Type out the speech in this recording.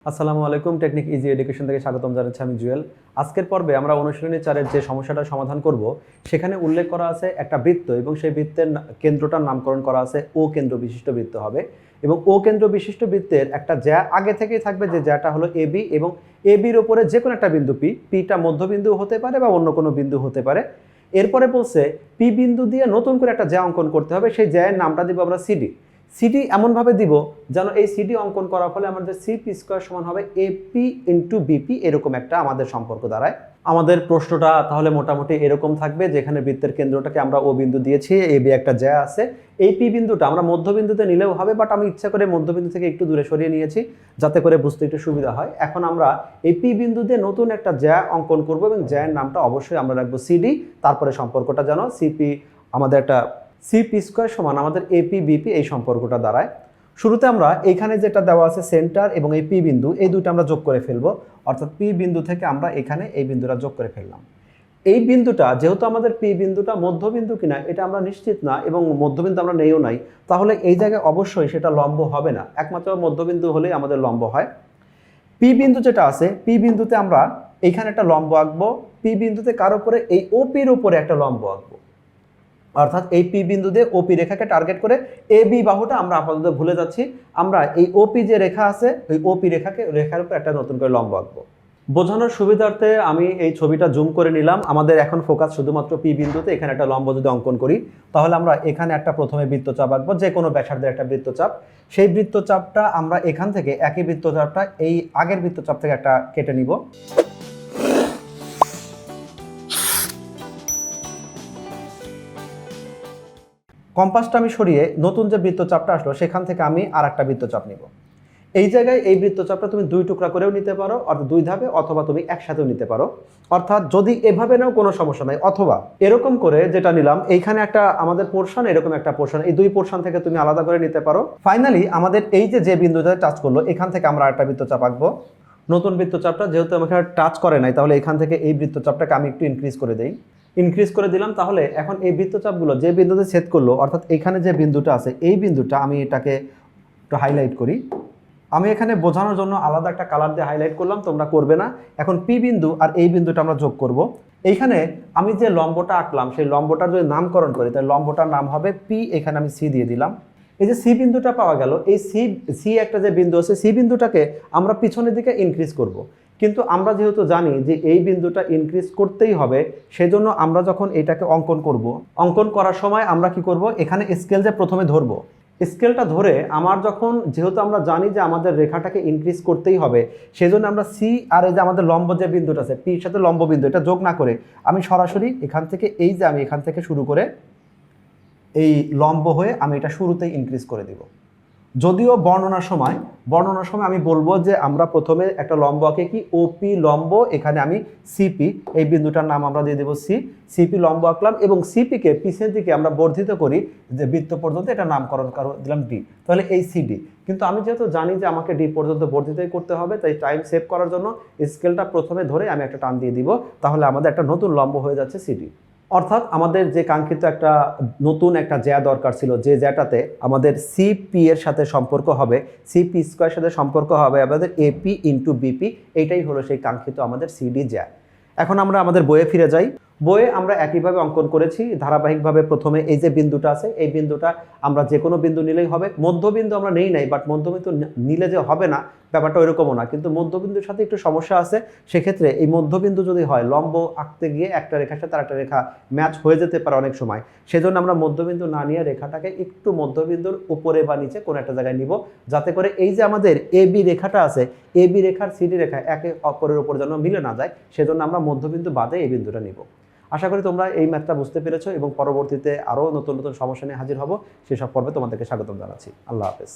আসসালামু আলাইকুম, technique easy education থেকে স্বাগতম জানাচ্ছি আমি জুয়েল। আজকের পর্বে আমরা অনুশীলনী 4-এর যে সমস্যাটা সমাধান করব সেখানে উল্লেখ করা আছে একটা বৃত্ত এবং সেই বৃত্তের কেন্দ্রটার নামকরণ করা আছে ও কেন্দ্র বিশিষ্ট বৃত্ত হবে এবং ও কেন্দ্র বিশিষ্ট বৃত্তের একটা জ্যা আগে থেকেই থাকবে, যে জ্যাটা হলো এবি এবং এবির ওপরে যে কোনো একটা বিন্দু পিটা মধ্যবিন্দু হতে পারে বা অন্য কোনো বিন্দু হতে পারে। এরপরে বলছে পি বিন্দু দিয়ে নতুন করে একটা জ্যা অঙ্কন করতে হবে, সেই জ্যায়ের নামটা দিব আমরা সিডি। সিডি এমনভাবে দিব যেন এই সিডি অঙ্কন করার ফলে আমাদের সিপি স্কোয়ার সমান হবে এপি ইন্টু বিপি, এরকম একটা আমাদের সম্পর্ক দাঁড়ায়। আমাদের প্রশ্নটা তাহলে মোটামুটি এরকম থাকবে, যেখানে বৃত্তের কেন্দ্রটাকে আমরা ও বিন্দু দিয়েছি, এ বি একটা জ্যা আছে। এই পি বিন্দুটা আমরা মধ্যবিন্দুতে নিলেও হবে, বাট আমি ইচ্ছা করে মধ্যবিন্দু থেকে একটু দূরে সরিয়ে নিয়েছি যাতে করে বুঝতে একটু সুবিধা হয়। এখন আমরা এই পি বিন্দু দিয়ে নতুন একটা জ্যা অঙ্কন করব এবং জ্যায়ের নামটা অবশ্যই আমরা রাখবো সিডি। তারপরে সম্পর্কটা যেন সিপি আমাদের একটা সিপি স্কোয়ার সমান আমাদের এপি বিপি এই সম্পর্কটা দাঁড়ায়। শুরুতে আমরা এইখানে যেটা দেওয়া আছে সেন্টার এবং এই পি বিন্দু, এই দুটো আমরা যোগ করে ফেলবো, অর্থাৎ পি বিন্দু থেকে আমরা এখানে এই বিন্দুটা যোগ করে ফেললাম। এই বিন্দুটা যেহেতু আমাদের পি বিন্দুটা মধ্যবিন্দু কিনা এটা আমরা নিশ্চিত না এবং মধ্যবিন্দু আমরা নেইও নাই, তাহলে এই জায়গায় অবশ্যই সেটা লম্ব হবে না, একমাত্র মধ্যবিন্দু হলেই আমাদের লম্ব হয়। পি বিন্দু যেটা আছে, পি বিন্দুতে আমরা এইখানে একটা লম্ব আঁকবো, পি বিন্দুতে কার উপরে, এই ওপির উপরে একটা লম্ব আঁকবো, অর্থাৎ এই পি বিন্দু দিয়ে ওপি রেখাকে টার্গেট করে এ বি বাহুটা আমরা আপাতত ভুলে যাচ্ছি, আমরা এই ওপি যে রেখা আছে ওই ওপি রেখার উপর একটা নতুন করে লম্ব আঁকবো। বোঝানোর সুবিধার্থে আমি এই ছবিটা জুম করে নিলাম। আমাদের এখন ফোকাস শুধুমাত্র পি বিন্দুতে। এখানে একটা লম্ব যদি অঙ্কন করি তাহলে আমরা এখানে একটা প্রথমে বৃত্তচাপ আঁকবো, যে কোনো ব্যাসার্ধের একটা বৃত্তচাপ। সেই বৃত্তচাপটা আমরা এখান থেকে একই বৃত্তচাপটা এই আগের বৃত্তচাপ থেকে একটা কেটে নিব। কম্পাসটা আমি সরিয়ে নতুন যে বৃত্তচাপটা আসলো সেখান থেকে আমি আর একটা বৃত্তচাপ নিব। এই জায়গায় এই বৃত্তচাপটা তুমি দুই টুকরা করেও নিতে পারো, অর্থাৎ দুই ধাপে, অথবা তুমি একসাথেও নিতে পারো। অর্থাৎ যদি এভাবে নাও কোনো সমস্যা নাই, অথবা এরকম করে যেটা নিলাম এইখানে একটা আমাদের পোর্শন, এরকম একটা পোর্শন, এই দুই পোর্শন থেকে তুমি আলাদা করে নিতে পারো। ফাইনালি আমাদের এই যে বিন্দুটা টাচ করলো এখান থেকে আমরা একটা বৃত্তচাপ আঁকবো। নতুন বৃত্তচাপটা যেহেতু আমাকে টাচ করে নাই, তাহলে এখান থেকে এই বৃত্তচাপটাকে আমি একটু ইনক্রিজ করে দেই। ইনক্রিজ করে দিলাম। তাহলে এখন এই বৃত্তচাপগুলো যে বিন্দুতে ছেদ করলো, অর্থাৎ এখানে যে বিন্দুটা আছে এই বিন্দুটা আমি এটাকে একটু হাইলাইট করি। আমি এখানে বোঝানোর জন্য আলাদা একটা কালার দিয়ে হাইলাইট করলাম, তোমরা করবে না। এখন পি বিন্দু আর এই বিন্দুটা আমরা যোগ করব। এইখানে আমি যে লম্বটা আঁকলাম সেই লম্বটার যদি নামকরণ করি তাহলে লম্বটার নাম হবে পি, এখানে আমি সি দিয়ে দিলাম। এই যে সি বিন্দুটা পাওয়া গেল, এই সি একটা যে বিন্দু আছে সি বিন্দুটাকে আমরা পিছনের দিকে ইনক্রিজ করব। কিন্তু আমরা যেহেতু জানি যে এই বিন্দুটা ইনক্রিজ করতেই হবে, সেজন্য আমরা যখন এটাকে অঙ্কন করব, অঙ্কন করার সময় আমরা কি করব, এখানে স্কেল যে প্রথমে ধরবো, স্কেলটা ধরে আমার যখন, যেহেতু আমরা জানি যে আমাদের রেখাটাকে ইনক্রিজ করতেই হবে, সেজন্য আমরা সি আর এই যে আমাদের লম্ব যে বিন্দুটা আছে পির সাথে লম্ব বিন্দু, এটা যোগ না করে আমি সরাসরি এখান থেকে এই যে আমি এখান থেকে শুরু করে এই লম্ব হয়ে আমি এটা শুরুতেই ইনক্রিজ করে দিব। যদিও বর্ণনার সময় আমি বলবো যে আমরা প্রথমে একটা লম্ব আঁকে কি ওপি লম্ব, এখানে আমি সিপি এই বিন্দুটার নাম আমরা দিয়ে দেবো সিপি লম্ব আঁকলাম এবং সিপিকে পিছের দিকে আমরা বর্ধিত করি যে বৃত্ত পর্যন্ত, এটা নামকরণ দিলাম ডি, তাহলে এই সিডি। কিন্তু আমি যেহেতু জানি যে আমাকে ডি পর্যন্ত বর্ধিতই করতে হবে, তাই টাইম সেভ করার জন্য স্কেলটা প্রথমে ধরে আমি একটা টান দিয়ে দিব, তাহলে আমাদের একটা নতুন লম্ব হয়ে যাচ্ছে সিডি। অর্থাৎ আমাদের যে কাঙ্ক্ষিত একটা নতুন একটা জ্যা দরকার ছিল, যে জ্যাটাতে আমাদের সিপি এর সাথে সম্পর্ক হবে, সিপি স্কোয়ার সাথে সম্পর্ক হবে আমাদের এপি ইন্টু বিপি, এইটাই হলো সেই কাঙ্ক্ষিত আমাদের সিডি জ্যা। এখন আমরা আমাদের বইয়ে ফিরে যাই। বইয়ে আমরা একইভাবে অঙ্কন করেছি ধারাবাহিকভাবে। প্রথমে এই যে বিন্দুটা আছে এই বিন্দুটা আমরা যে কোনো বিন্দু নিলেই হবে, মধ্যবিন্দু আমরা নেই নাই, বাট মধ্যবিন্দু নিলে যে হবে না ব্যাপারটা ওইরকমও না, কিন্তু মধ্যবিন্দুর সাথে একটু সমস্যা আছে। সেক্ষেত্রে এই মধ্যবিন্দু যদি হয়, লম্ব আঁকতে গিয়ে একটা রেখার সাথে আর একটা রেখা ম্যাচ হয়ে যেতে পারে অনেক সময়, সেজন্য আমরা মধ্যবিন্দু না নিয়ে রেখাটাকে একটু মধ্যবিন্দুর উপরে বা নিচে কোনো একটা জায়গায় নিব, যাতে করে এই যে আমাদের এ বি রেখাটা আছে, এ বি রেখার সিডি রেখা একে অপরের উপর যেন মিলে না যায়, সেজন্য আমরা মধ্যবিন্দু বাদে এই বিন্দুটা নিব। আশা করি তোমরা এই ম্যাথটা বুঝতে পেরেছো এবং পরবর্তীতে আরও নতুন নতুন সমস্যা নিয়ে হাজির হব। সেসব পর্বে তোমাদেরকে স্বাগতম জানাচ্ছি। আল্লাহ হাফেজ।